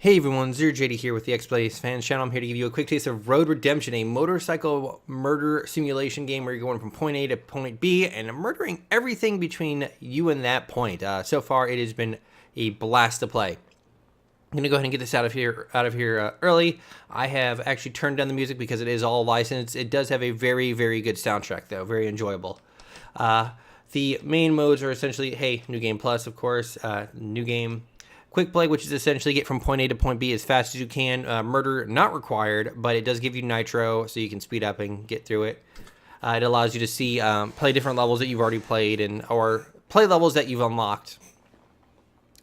Hey everyone, Zero JD here with the X-Blaze Fans Channel. I'm here to give you a quick taste of Road Redemption, a motorcycle murder simulation game where you're going from point A to point B and murdering everything between you and that point. So far, it has been a blast to play. I'm gonna go ahead and get this out of here early. I have actually turned down the music because it is all licensed. It does have a very, very good soundtrack though, very enjoyable. The main modes are essentially, hey, New Game Plus, of course, New Game. Quick play, which is essentially get from point A to point B as fast as you can. Murder not required, but it does give you nitro, so you can speed up and get through it. It allows you to see, play different levels that you've already played, or play levels that you've unlocked,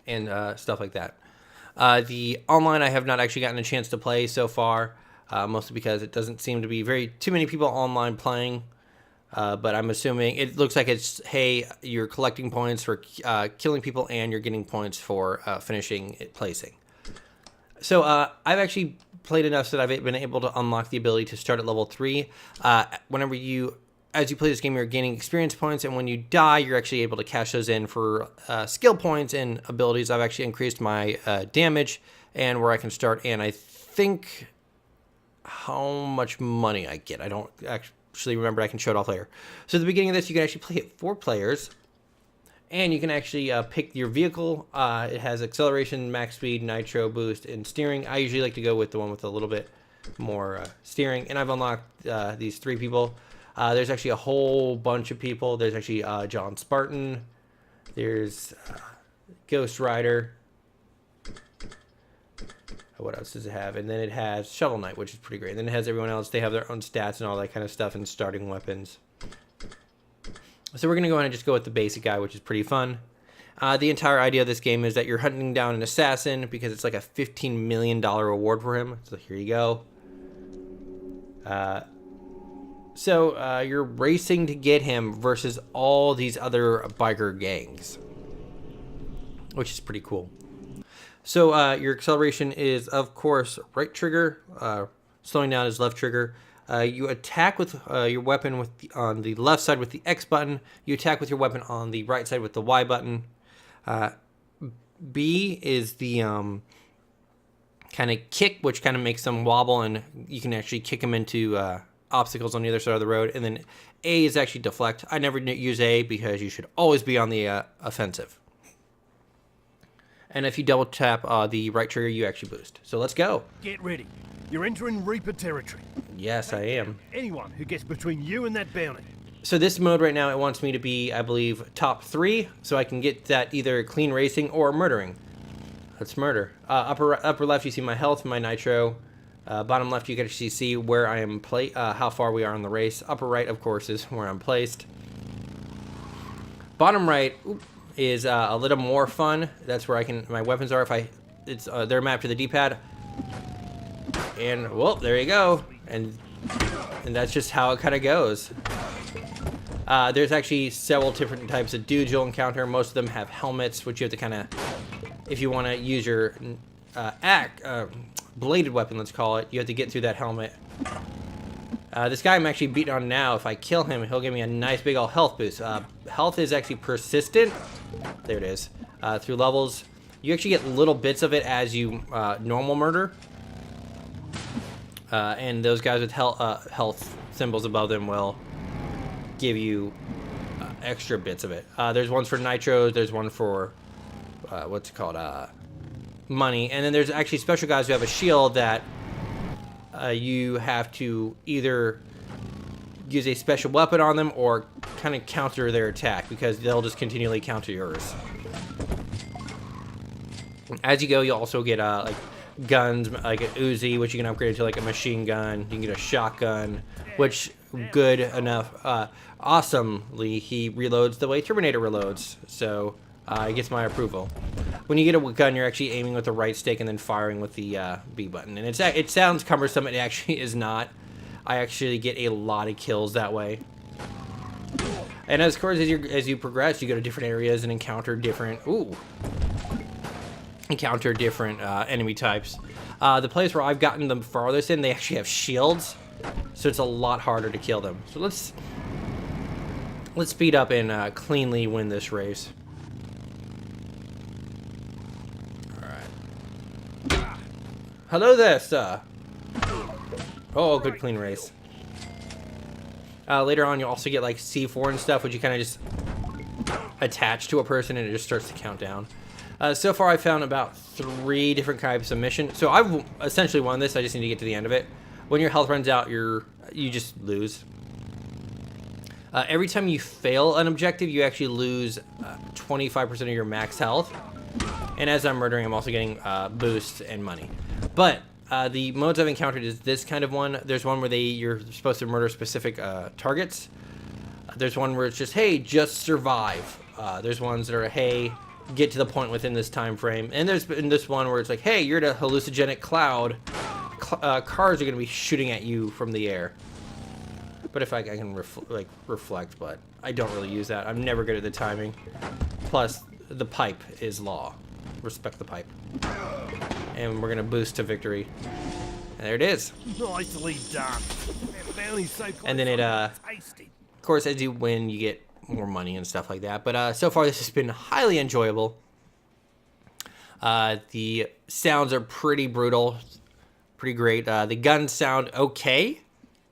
and stuff like that. The online I have not actually gotten a chance to play so far, mostly because it doesn't seem to be too many people online playing. But I'm assuming it looks like it's, hey, you're collecting points for killing people and you're getting points for finishing placing. So I've actually played enough so that I've been able to unlock the ability to start at level 3. As you play this game, you're gaining experience points, and when you die, you're actually able to cash those in for skill points and abilities. I've actually increased my damage and where I can start, and I think how much money I get. I don't actually remember. I can show it off later. So at the beginning of this, you can actually play it 4 players, and you can actually pick your vehicle. It has acceleration, max speed, nitro boost, and steering. I usually like to go with the one with a little bit more steering, and I've unlocked these 3 people. There's actually a whole bunch of people. There's actually John Spartan. There's Ghost Rider. What else does it have? And then it has Shovel Knight, which is pretty great. And then it has everyone else. They have their own stats and all that kind of stuff and starting weapons. So we're going to go ahead and just go with the basic guy, which is pretty fun. The entire idea of this game is that you're hunting down an assassin because it's like a $15 million reward for him. So here you go. You're racing to get him versus all these other biker gangs, which is pretty cool. So your acceleration is, of course, right trigger. Slowing down is left trigger. You attack with your weapon on the left side with the X button. You attack with your weapon on the right side with the Y button. B is the kind of kick, which kind of makes them wobble, and you can actually kick them into obstacles on the other side of the road. And then A is actually deflect. I never use A because you should always be on the offensive. And if you double tap the right trigger, you actually boost. So let's go. Get ready. You're entering Reaper territory. Yes, I am. Anyone who gets between you and that bounty. So this mode right now, it wants me to be, I believe, top 3. So I can get that either clean racing or murdering. Let's murder. Upper left, you see my health, my nitro. Bottom left, you can actually see where I am, how far we are in the race. Upper right, of course, is where I'm placed. Bottom right, is a little more fun. That's where my weapons are. They're mapped to the D-pad, and well, there you go. And that's just how it kind of goes. There's actually several different types of dudes you'll encounter. Most of them have helmets, which you have to kind of, if you want to use your bladed weapon, let's call it, you have to get through that helmet. This guy I'm actually beating on now. If I kill him, he'll give me a nice big old health boost. Health is actually persistent. There it is. Through levels. You actually get little bits of it as you normal murder. And those guys with health symbols above them will give you extra bits of it. There's ones for nitros. There's one for, what's it called? Money. And then there's actually special guys who have a shield that you have to either use a special weapon on them or kind of counter their attack, because they'll just continually counter yours. As you go, you'll also get like guns, like an Uzi, which you can upgrade to like a machine gun. You can get a shotgun, which good enough. Awesomely, he reloads the way Terminator reloads, so it gets my approval. When you get a gun, you're actually aiming with the right stick and then firing with the B button. And it sounds cumbersome, it actually is not. I actually get a lot of kills that way. And of course, as you progress, you go to different areas and encounter different enemy types. The place where I've gotten them farthest in, they actually have shields, so it's a lot harder to kill them. So let's speed up and cleanly win this race. Hello there, sir. Oh, good clean race. Later on, you'll also get like C4 and stuff, which you kind of just attach to a person and it just starts to count down. So far, I found about 3 different types of mission. So I've essentially won this. I just need to get to the end of it. When your health runs out, you just lose. Every time you fail an objective, you actually lose 25% of your max health. And as I'm murdering, I'm also getting boosts and money. But the modes I've encountered is this kind of one. There's one where you're supposed to murder specific targets. There's one where it's just, hey, just survive. There's ones that are, hey, get to the point within this time frame. And there's been this one where it's like, hey, you're in a hallucinogenic cloud. Cars are going to be shooting at you from the air. But if I can reflect, but I don't really use that. I'm never good at the timing. Plus, the pipe is law. Respect the pipe. And we're going to boost to victory. And there it is. Nicely done. That bounty's so close. And then it, tasty. of course, as you win, you get more money and stuff like that. But so far, this has been highly enjoyable. The sounds are pretty brutal. Pretty great. The guns sound okay.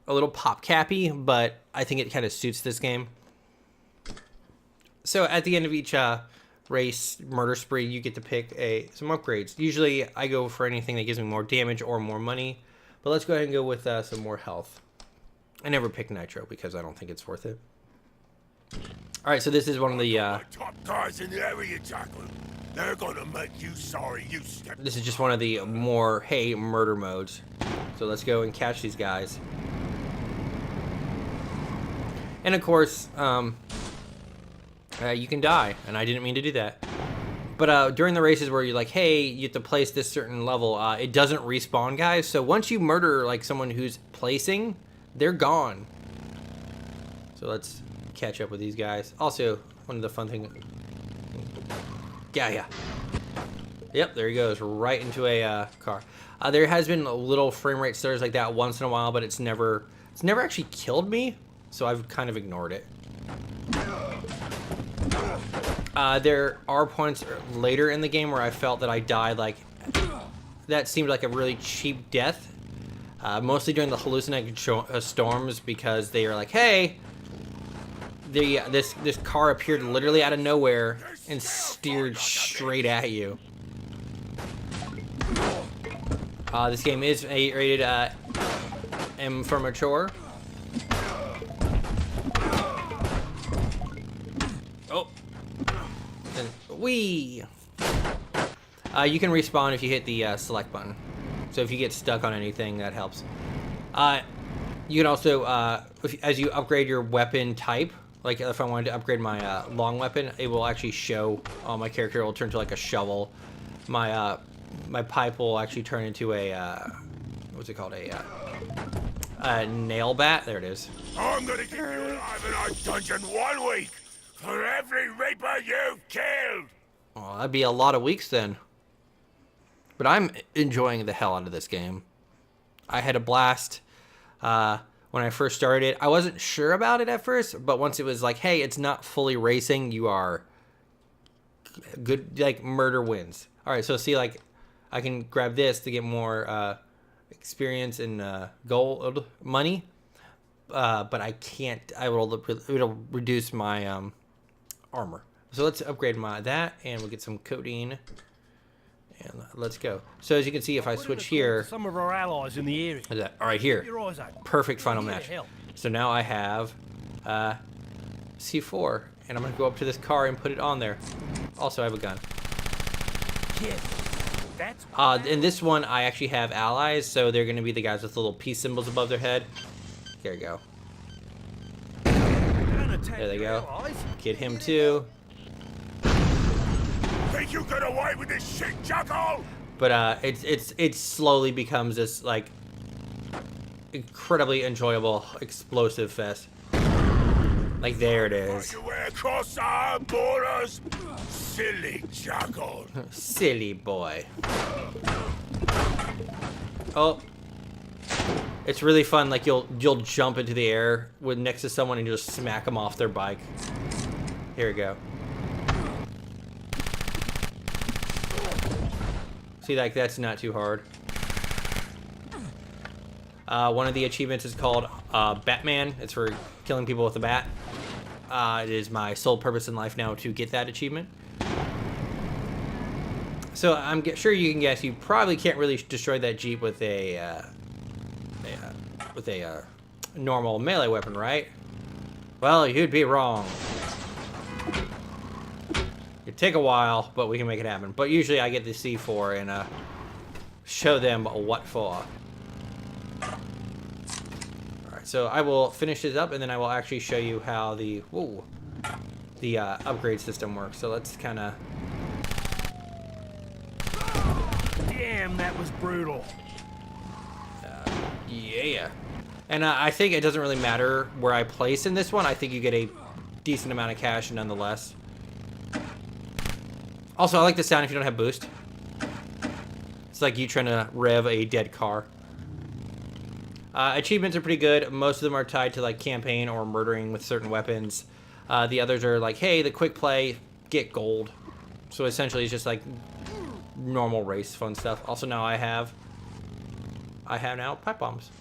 A little pop cappy, but I think it kind of suits this game. So at the end of each race, murder spree, you get to pick some upgrades. Usually I go for anything that gives me more damage or more money, but let's go ahead and go with some more health. I never pick nitro because I don't think it's worth it. All right, so this is one of the top cars in the area, Jacqueline. They're gonna make you sorry you stepped. this is just one of the more, hey, murder modes. So let's go and catch these guys. And of course, you can die, and I didn't mean to do that. But during the races where you're like, hey, you have to place this certain level, it doesn't respawn, guys. So once you murder like someone who's placing, they're gone. So let's catch up with these guys. Also, one of the fun things. Yeah. Yep, there he goes, right into a car. There has been a little frame rate stutters like that once in a while, but it's never actually killed me. So I've kind of ignored it. There are points later in the game where I felt that I died like... That seemed like a really cheap death. Mostly during the hallucinogenic storms because they are like, hey... This car appeared literally out of nowhere and steered straight at you. This game is rated M for mature. Oh. And whee! You can respawn if you hit the select button. So if you get stuck on anything, that helps. You can also, as you upgrade your weapon type, like if I wanted to upgrade my long weapon, it will actually show my character will turn to like a shovel. My pipe will actually turn into a, what's it called? A nail bat. There it is. I'm gonna keep you alive in our dungeon 1 week for every Reaper you've killed. Oh, that'd be a lot of weeks then. But I'm enjoying the hell out of this game. I had a blast when I first started it. I wasn't sure about it at first, but once it was like, hey, it's not fully racing, you are good, like murder wins. All right, so see, like, I can grab this to get more experience and gold money, but I can't. It'll reduce my armor. So let's upgrade that, and we'll get some codeine, and let's go. So as you can see, if I switch here, Some of our allies in the area. all right, here, Your eyes open. perfect final Here to match. help. So now I have C4, and I'm gonna go up to this car and put it on there. Also, I have a gun. Kid, that's In this one, I actually have allies, so they're gonna be the guys with the little peace symbols above their head. There you go. There they go. Get him too. Think you get away with this shit, Jackal? But it slowly becomes this like incredibly enjoyable explosive fest. Like there it is. You wear across our borders, silly Jackal. Silly boy. Oh. It's really fun, like you'll jump into the air with next to someone and you just smack them off their bike. Here we go. See, like that's not too hard. One of the achievements is called Batman. It's for killing people with a bat. It is my sole purpose in life now to get that achievement. So I'm sure you can guess you probably can't really destroy that Jeep with a normal melee weapon, right? Well, you'd be wrong. It'd take a while, but we can make it happen. But usually I get the C4 and show them what for. Alright, so I will finish this up and then I will actually show you how the upgrade system works. So let's kind of... Damn, that was brutal. Yeah. And I think it doesn't really matter where I place in this one. I think you get a decent amount of cash nonetheless. Also, I like the sound if you don't have boost. It's like you trying to rev a dead car. Achievements are pretty good. Most of them are tied to like campaign or murdering with certain weapons. The others are like, hey, the quick play, get gold. So essentially it's just like normal race fun stuff. Also now I have now pipe bombs.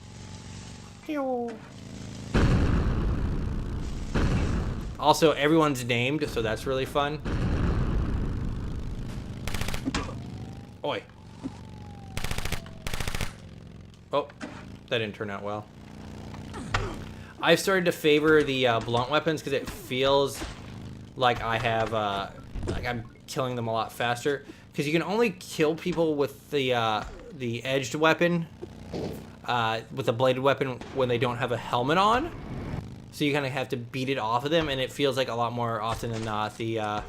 Also, everyone's named, so that's really fun. Oi. Oh, that didn't turn out well. I've started to favor the blunt weapons because it feels like I have, like I'm killing them a lot faster. Because you can only kill people with the edged weapon, with a bladed weapon when they don't have a helmet on. So you kind of have to beat it off of them, and it feels like a lot more often than not the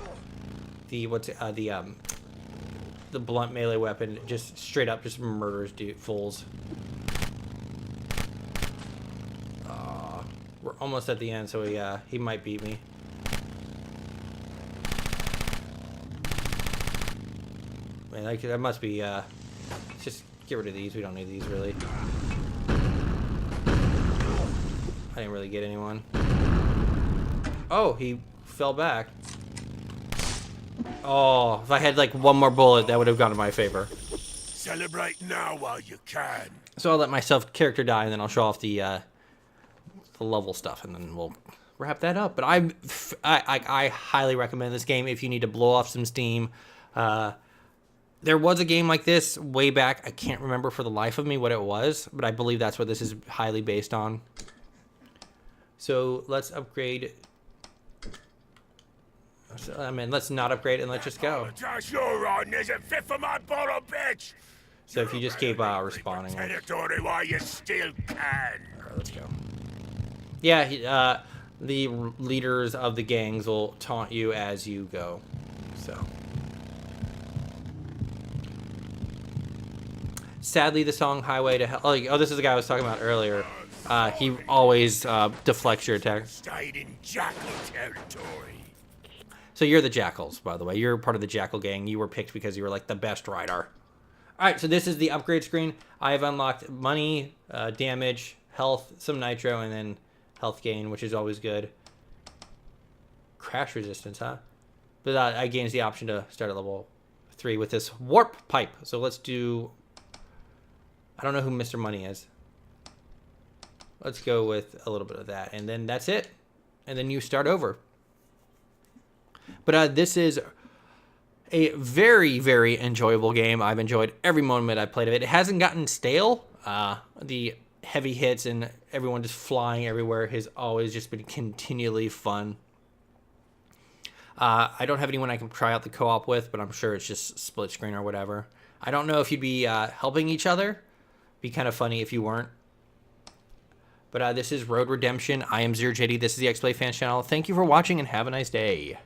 blunt melee weapon just straight up just murders fools. We're almost at the end, so he might beat me. Man, that must be just get rid of these. We don't need these really. I didn't really get anyone. Oh, he fell back. Oh, if I had like one more bullet, that would have gone in my favor. Celebrate now while you can. So I'll let my character die, and then I'll show off the level stuff, and then we'll wrap that up. But I highly recommend this game if you need to blow off some steam. There was a game like this way back. I can't remember for the life of me what it was, but I believe that's what this is highly based on. So let's upgrade. I mean, let's not upgrade and let's just go. You're on isn't fit for my bottle, bitch. So if you just keep respawning. Territory while you still can. All right, let's go. Yeah, the leaders of the gangs will taunt you as you go. So. Sadly, the song "Highway to Hell." Oh, this is the guy I was talking about earlier. He always deflects your attack. Stayed in jackal territory. So you're the Jackals, by the way. You're part of the Jackal gang. You were picked because you were like the best rider. All right, so this is the upgrade screen. I have unlocked money, damage, health, some nitro, and then health gain, which is always good. Crash resistance, huh? But I gains the option to start at level 3 with this warp pipe. So let's do... I don't know who Mr. Money is. Let's go with a little bit of that. And then that's it. And then you start over. But this is a very, very enjoyable game. I've enjoyed every moment I played of it. It hasn't gotten stale. The heavy hits and everyone just flying everywhere has always just been continually fun. I don't have anyone I can try out the co-op with, but I'm sure it's just split screen or whatever. I don't know if you'd be helping each other. Be kind of funny if you weren't. But this is Road Redemption. I am ZeroJD. This is the X Play Fans channel. Thank you for watching and have a nice day.